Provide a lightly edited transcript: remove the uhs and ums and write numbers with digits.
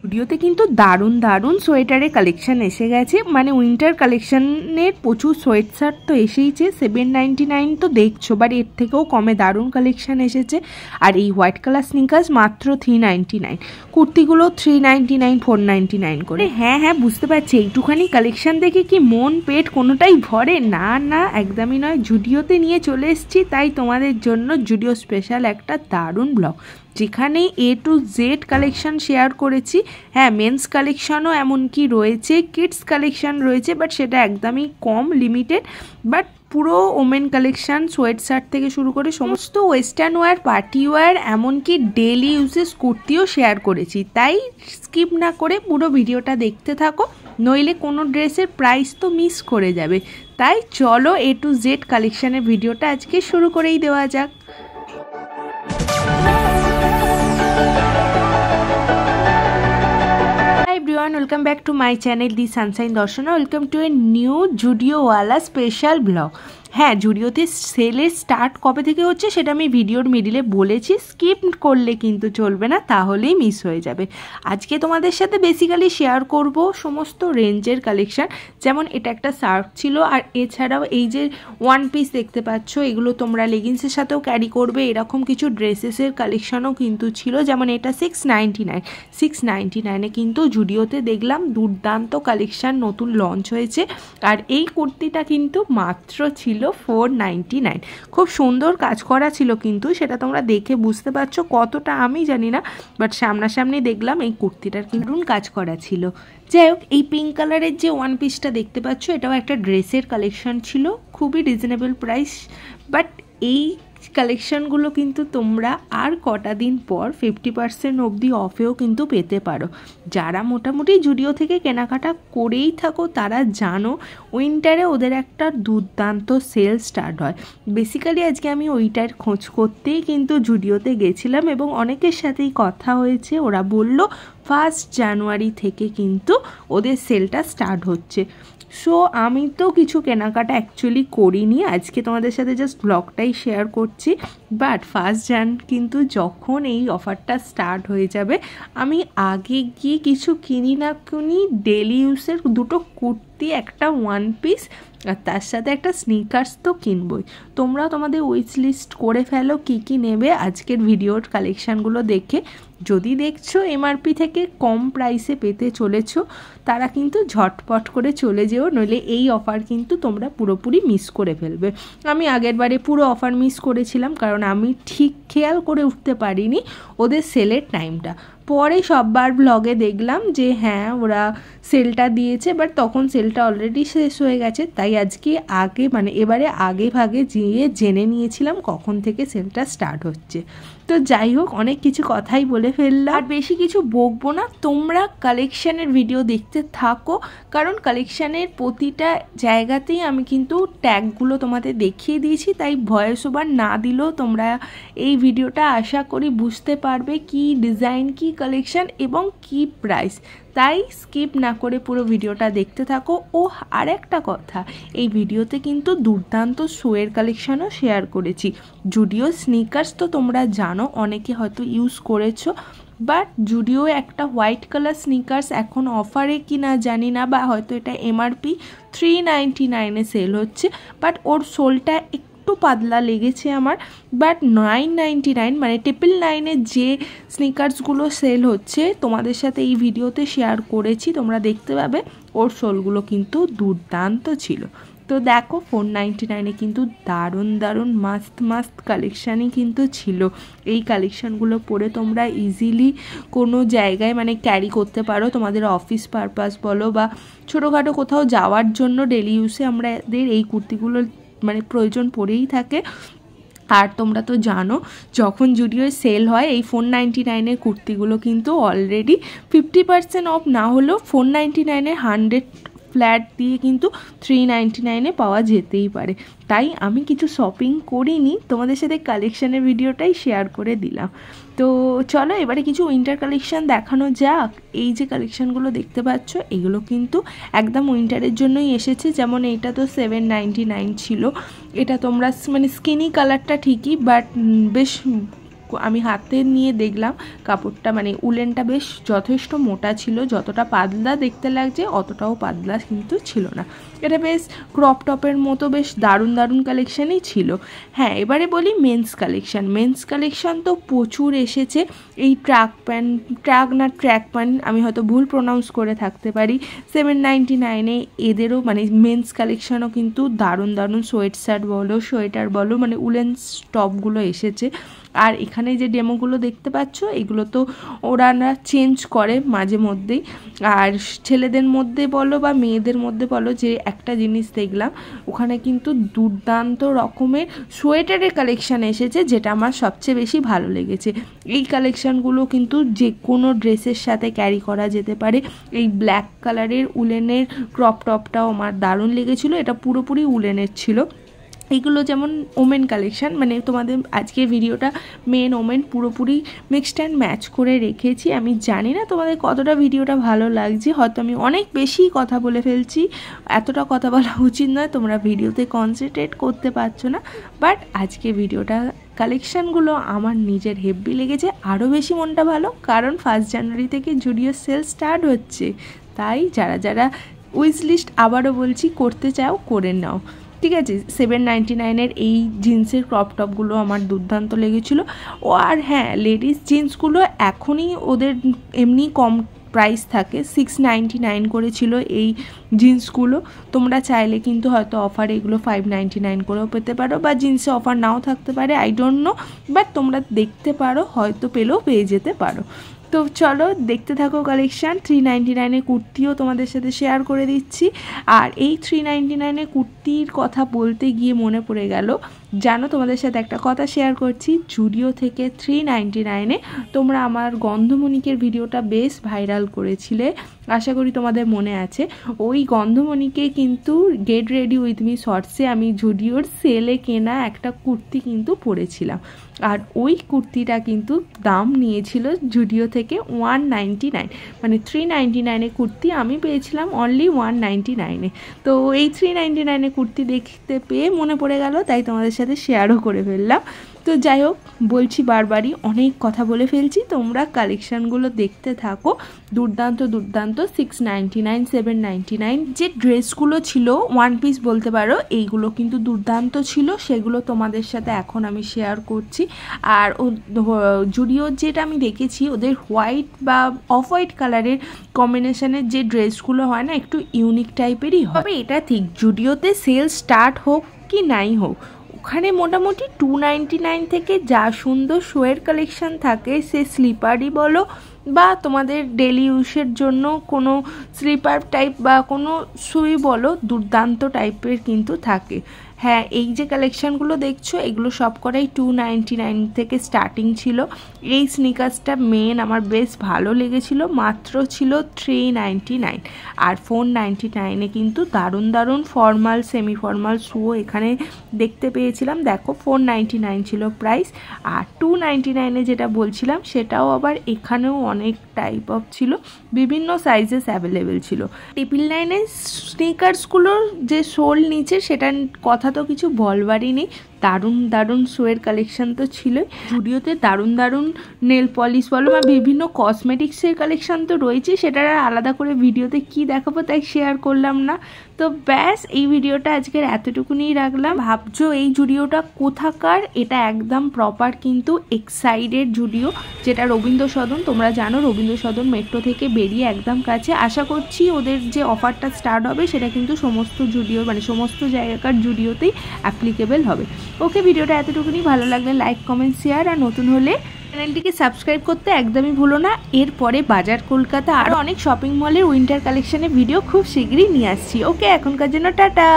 জুডিওতে কিন্তু দারুণ দারুণ সোয়েটারের কালেকশন এসে গেছে, মানে উইন্টার কালেকশনের প্রচুর সোয়েট শার্ট তো এসেইছে। 799 তো দেখছো, বাট এর থেকেও কমে দারুণ কালেকশন এসেছে। আর এই হোয়াইট কালার স্নিকার্স মাত্র 399, কুর্তিগুলো 399 499 করে। হ্যাঁ হ্যাঁ বুঝতে পারছি, এইটুখানি কালেকশন দেখে কি মন পেট কোনোটাই ভরে না? না একদমই নয়। জুডিওতে নিয়ে চলে এসেছি, তাই তোমাদের জন্য জুডিও স্পেশাল একটা দারুণ ব্লগ, যেখানে A to Z collection share করেছি। হ্যাঁ, মেন্স কালেকশনও এমনকি রয়েছে, কিডস কালেকশন রয়েছে, বাট সেটা একদমই কম, লিমিটেড। বাট পুরো ওমেন কালেকশন, সোয়েট শার্ট থেকে শুরু করে সমস্ত ওয়েস্টার্ন ওয়্যার, পার্টি ওয়্যার, এমনকি ডেলি ইউজেস কুর্তিও শেয়ার করেছি। তাই স্কিপ না করে পুরো ভিডিওটা দেখতে থাকো, নইলে কোনো ড্রেসের প্রাইস তো মিস করে যাবে। তাই চলো A to Z কালেকশনের ভিডিওটা আজকে শুরু করেই দেওয়া যাক। Everyone, welcome back to my channel The Sunshine Darshana. Welcome to a new Judio wala special vlog. হ্যাঁ, জুডিওতে সেলের স্টার্ট কবে থেকে হচ্ছে সেটা আমি ভিডিওর মিডিলে বলেছি, স্কিপ করলে কিন্তু চলবে না, তাহলেই মিস হয়ে যাবে। আজকে তোমাদের সাথে বেসিক্যালি শেয়ার করব সমস্ত রেঞ্জের কালেকশান। যেমন এটা একটা শার্ট ছিল, আর এছাড়াও এই যে ওয়ান পিস দেখতে পাচ্ছ, এগুলো তোমরা লেগিংসের সাথেও ক্যারি করবে, এরকম কিছু ড্রেসেসের কালেকশানও কিন্তু ছিল। যেমন এটা 699 কিন্তু জুডিওতে দেখলাম দুর্দান্ত কালেকশান নতুন লঞ্চ হয়েছে। আর এই কুর্তিটা কিন্তু মাত্র ছিল 499। খুব সুন্দর কাজ করা ছিল, কিন্তু সেটা তোমরা দেখে বুঝতে পারছো কতটা আমি জানি না, বাট সামনাসামনি দেখলাম এই কুর্তিটার কিন্তু কাজ করা ছিল। যাই হোক, এই পিঙ্ক কালারের যে ওয়ান পিসটা দেখতে পাচ্ছ, এটাও একটা ড্রেসের কালেকশন ছিল, খুবই রিজনেবল প্রাইস। বাট এই কালেকশানগুলো কিন্তু তোমরা আর কটা দিন পর 50% অবধি অফেও কিন্তু পেতে পারো। যারা মোটামুটি জুডিও থেকে কেনাকাটা করেই থাকো তারা জানো উইন্টারে ওদের একটা দুর্দান্ত সেল স্টার্ট হয়। বেসিক্যালি আজকে আমি ওইটার খোঁজ করতেই কিন্তু জুডিওতে গেছিলাম, এবং অনেকের সাথেই কথা হয়েছে, ওরা বলল 1 জানুয়ারি থেকে কিন্তু ওদের সেলটা স্টার্ট হচ্ছে। সো আমি তো কিছু কেনাকাটা অ্যাকচুয়ালি করিনি, আজকে তোমাদের সাথে জাস্ট ব্লগটাই শেয়ার করছি। বাট 1 জান কিন্তু যখন এই অফারটা স্টার্ট হয়ে যাবে, আমি আগে গিয়ে কিছু কিনি না কিনি, ডেলি ইউজের দুটো কুর্তি, একটা ওয়ান পিস, আর তার সাথে একটা স্নিকার্স তো কিনবই। তোমরা তোমাদের উইচ লিস্ট করে ফেলো কী কী নেবে আজকের ভিডিওর কালেকশানগুলো দেখে। যদি দেখছো এমআরপি থেকে কম প্রাইসে পেতে চলেছো, তারা কিন্তু ঝটপট করে চলে যেও, নইলে এই অফার কিন্তু তোমরা পুরোপুরি মিস করে ফেলবে। আমি আগের বারে পুরো অফার মিস করেছিলাম, কারণ আমি ঠিক খেয়াল করে উঠতে পারিনি ওদের সেলের টাইমটা। পরে সববার ব্লগে দেখলাম যে হ্যাঁ ওরা সেলটা দিয়েছে, বাট তখন সেলটা অলরেডি শেষ হয়ে গেছে। তাই আজকে এবারে আগে ভাগে জেনে নিয়েছিলাম কখন থেকে সেলটা স্টার্ট হচ্ছে। তো যাই হোক, অনেক কিছু কথাই বলে ফেললাম, আর বেশি কিছু বকবো না। তোমরা কালেকশানের ভিডিও দেখতে থাকো, কারণ কালেকশানের প্রতিটা জায়গাতেই আমি কিন্তু ট্যাগগুলো তোমাদের দেখিয়ে দিয়েছি। তাই ভয়েস ওভার না দিলেও তোমরা এই ভিডিওটা আশা করি বুঝতে পারবে কি ডিজাইন, কি কালেকশান এবং কি প্রাইস। তাই স্কিপ না করে পুরো ভিডিওটা দেখতে থাকো। ও আর একটা কথা, এই ভিডিওতে কিন্তু দুর্দান্ত শোয়ের কালেকশানও শেয়ার করেছি। জুডিও স্নিকার্স তো তোমরা জানো, অনেকে হয়তো ইউজ করেছো, বাট জুডিও একটা হোয়াইট কালার স্নিকার্স এখন অফারে কি না জানি না, বা হয়তো এটা এমআরপি 399-এ সেল হচ্ছে, বাট ওর সোলটা একটু পাতলা লেগেছে আমার। বাট 999 মানে 999-এর যে স্নিকার্সগুলো সেল হচ্ছে তোমাদের সাথে এই ভিডিওতে শেয়ার করেছি, তোমরা দেখতে পাবে ওর সোলগুলো কিন্তু দুর্দান্ত ছিল। তো দেখো 499-এ কিন্তু দারুণ দারুণ মাস্ত কালেকশানই কিন্তু ছিল। এই কালেকশানগুলো পরে তোমরা ইজিলি কোনো জায়গায় ক্যারি করতে পারো, তোমাদের অফিস পারপাস বলো বা ছোটোখাটো কোথাও যাওয়ার জন্য ডেলি ইউজে আমাদের এই কুর্তিগুলো প্রয়োজন পড়েই থাকে। আর তোমরা তো জানো যখন জুডিওয় সেল হয় এই 499-এর কুর্তিগুলো কিন্তু অলরেডি 50% অফ না হলেও 499-এর 100 ফ্ল্যাট দিয়ে কিন্তু 399-এ পাওয়া যেতেই পারে। তাই আমি কিছু শপিং করিনি, তোমাদের সাথে কালেকশানের ভিডিওটাই শেয়ার করে দিলাম। তো চলো এবারে কিছু উইন্টার কালেকশান দেখানো যাক। এই যে কালেকশানগুলো দেখতে পাচ্ছ, এগুলো কিন্তু একদম উইন্টারের জন্যই এসেছে। যেমন এইটা তো 799 ছিল, এটা তোমরা স্কিনি কালারটা ঠিকই, বাট বেশ আমি হাতে নিয়ে দেখলাম কাপড়টা মানে উলেনটা বেশ যথেষ্ট মোটা ছিল, যতটা পাতলা দেখতে লাগছে অতটাও পাতলা কিন্তু ছিল না। এটা বেশ ক্রপ টপের মতো বেশ দারুণ দারুণ কালেকশানই ছিল। হ্যাঁ, এবারে বলি মেন্স কালেকশান। মেন্স কালেকশান তো প্রচুর এসেছে। এই ট্র্যাক প্যান্ট আমি হয়তো ভুল প্রোনাউন্স করে থাকতে পারি, 799 এদেরও মানে মেন্স কালেকশানও কিন্তু দারুণ দারুণ সোয়েটার বলো মানে উলেন টপগুলো এসেছে। আর এখানে যে ডেমোগুলো দেখতে পাচ্ছ এগুলো তো ওরা চেঞ্জ করে মাঝে মধ্যেই। আর ছেলেদের মধ্যে বলো বা মেয়েদের মধ্যে বলো, যে একটা জিনিস দেখলাম ওখানে কিন্তু দুর্দান্ত রকমের সোয়েটারের কালেকশান এসেছে, যেটা আমার সবচেয়ে বেশি ভালো লেগেছে। এই কালেকশানগুলো কিন্তু যে কোনো ড্রেসের সাথে ক্যারি করা যেতে পারে। এই ব্ল্যাক কালারের উলেনের ক্রপ টপটাও আমার দারুণ লেগেছিলো, এটা পুরোপুরি উলেনের ছিল। এইগুলো যেমন ওমেন কালেকশান, মানে তোমাদের আজকে ভিডিওটা মেন ওমেন পুরোপুরি মিক্সড অ্যান্ড ম্যাচ করে রেখেছি। আমি জানি না তোমাদের কতটা ভিডিওটা ভালো লাগছে, হয়তো আমি অনেক বেশি কথা বলে ফেলছি, এতটা কথা বলা উচিত নয়, তোমরা ভিডিওতে কনসেন্ট্রেট করতে পারছো না। বাট আজকে ভিডিওটা কালেকশানগুলো আমার নিজের হেভি লেগেছে, আরও বেশি মনটা ভালো, কারণ 1 জানুয়ারি থেকে জুডিও সেল স্টার্ট হচ্ছে। তাই যারা যারা উইশ লিস্ট আবারও বলছি করতে চাও করে নাও, ঠিক আছে। 799 এই জিন্সের ক্রপ টপগুলো আমার দুর্দান্ত লেগেছিলো। ও আর হ্যাঁ, লেডিস জিন্সগুলো এখনই ওদের এমনি কম প্রাইস থাকে, 699 করেছিল এই জিন্সগুলো। তোমরা চাইলে কিন্তু হয়তো অফারে এগুলো 599 করেও পেতে পারো, বা জিন্সে অফার নাও থাকতে পারে, আই ডোন্ট নো, বাট তোমরা দেখতে পারো, হয়তো পেয়ে যেতে পারো। তো চলো দেখতে থাকো কালেকশান। 399 কুর্তিও তোমাদের সাথে শেয়ার করে দিচ্ছি। আর এই 399 কুর্তির কথা বলতে গিয়ে মনে পড়ে গেল, জানো তোমাদের সাথে একটা কথা শেয়ার করছি। জুডিও থেকে 399 তোমরা আমার গন্ধমণিকের ভিডিওটা বেশ ভাইরাল করেছিলে, আশা করি তোমাদের মনে আছে। ওই গন্ধমণিকে কিন্তু গেট রেডি উইথ মি শর্টসে আমি জুডিওর সেলে কেনা একটা কুর্তি কিন্তু পরেছিলাম। আর ওই কুর্তিটা কিন্তু দাম নিয়েছিল জুডিও থেকে 199, মানে 399 কুর্তি আমি পেয়েছিলাম অনলি 199। তো এই 399 কুর্তি দেখতে পেয়ে মনে পড়ে গেল, তাই তোমাদের সাথে শেয়ারও করে ফেললাম। তো যাই হোক, বলছি বারবারই অনেক কথা বলে ফেলছি, তোমরা কালেকশানগুলো দেখতে থাকো। দুর্দান্ত 699 799 যে ড্রেসগুলো ছিল, ওয়ান পিস বলতে পারো, এইগুলো কিন্তু দুর্দান্ত ছিল, সেগুলো তোমাদের সাথে এখন আমি শেয়ার করছি। আর জুডিওর যেটা আমি দেখেছি, ওদের হোয়াইট বা অফ হোয়াইট কালারের কম্বিনেশনের যে ড্রেসগুলো হয় না, একটু ইউনিক টাইপেরই হয়। তবে এটা ঠিক, জুডিওতে সেল স্টার্ট হোক কি নাই হোক, ওখানে মোটামুটি 299 থেকে যা সুন্দর শোয়ের কালেকশান থাকে, সে স্লিপারই বলো বা তোমাদের ডেলি ইউজের জন্য কোনো স্লিপার টাইপ বা কোনো শুই বলো, দুর্দান্ত টাইপের কিন্তু থাকে। হ্যাঁ, এই যে কালেকশানগুলো দেখছো এগুলো সব কটাই 299 থেকে স্টার্টিং ছিল। এই স্নিকার্সটা মেন আমার বেশ ভালো লেগেছিল, মাত্র ছিল 399। আর 499 কিন্তু দারুণ দারুণ ফর্মাল সেমি ফর্মাল শুও এখানে দেখতে পেয়েছিলাম। দেখো 499 ছিল প্রাইস। আর 299 যেটা বলছিলাম সেটাও আবার এখানেও অনেক টাইপ অফ ছিল, বিভিন্ন সাইজেস অ্যাভেলেবেল ছিল। 999 স্নিকার্সগুলোর যে সোল নিচে সেটার কথা তো কিছু বলবারই নেই, দারুণ দারুণ শোয়ের কালেকশান তো ছিলই। জুডিওতে দারুণ দারুণ নেল পলিশ বলো বা বিভিন্ন কসমেটিক্সের কালেকশান তো রয়েছে, সেটার আলাদা করে ভিডিওতে কি দেখাবো তাই শেয়ার করলাম না। তো ব্যাস, এই ভিডিওটা আজকের এতটুকুনি রাখলাম। ভাবছো এই জুডিওটা কোথাকার, এটা একদম প্রপার কিন্তু এক্সাইডের জুডিও, যেটা রবীন্দ্র সদন। তোমরা জানো রবীন্দ্র সদন মেট্রো থেকে বেরিয়ে একদম কাছে। আশা করছি ওদের যে অফারটা স্টার্ট হবে সেটা কিন্তু সমস্ত জুডিও মানে সমস্ত জায়গাকার জুডিওতেই অ্যাপ্লিকেবল হবে। ওকে, ভিডিওটা এতটুকুনি, ভালো লাগলে লাইক কমেন্ট শেয়ার, আর নতুন হলে চ্যানেলটিকে সাবস্ক্রাইব করতে একদমই ভুলো না। এরপরে বাজার কলকাতা আর অনেক শপিং মলের উইন্টার কালেকশনের ভিডিও খুব শীঘ্রই নিয়ে আসছি। ওকে, এখনকার জন্য টাটা।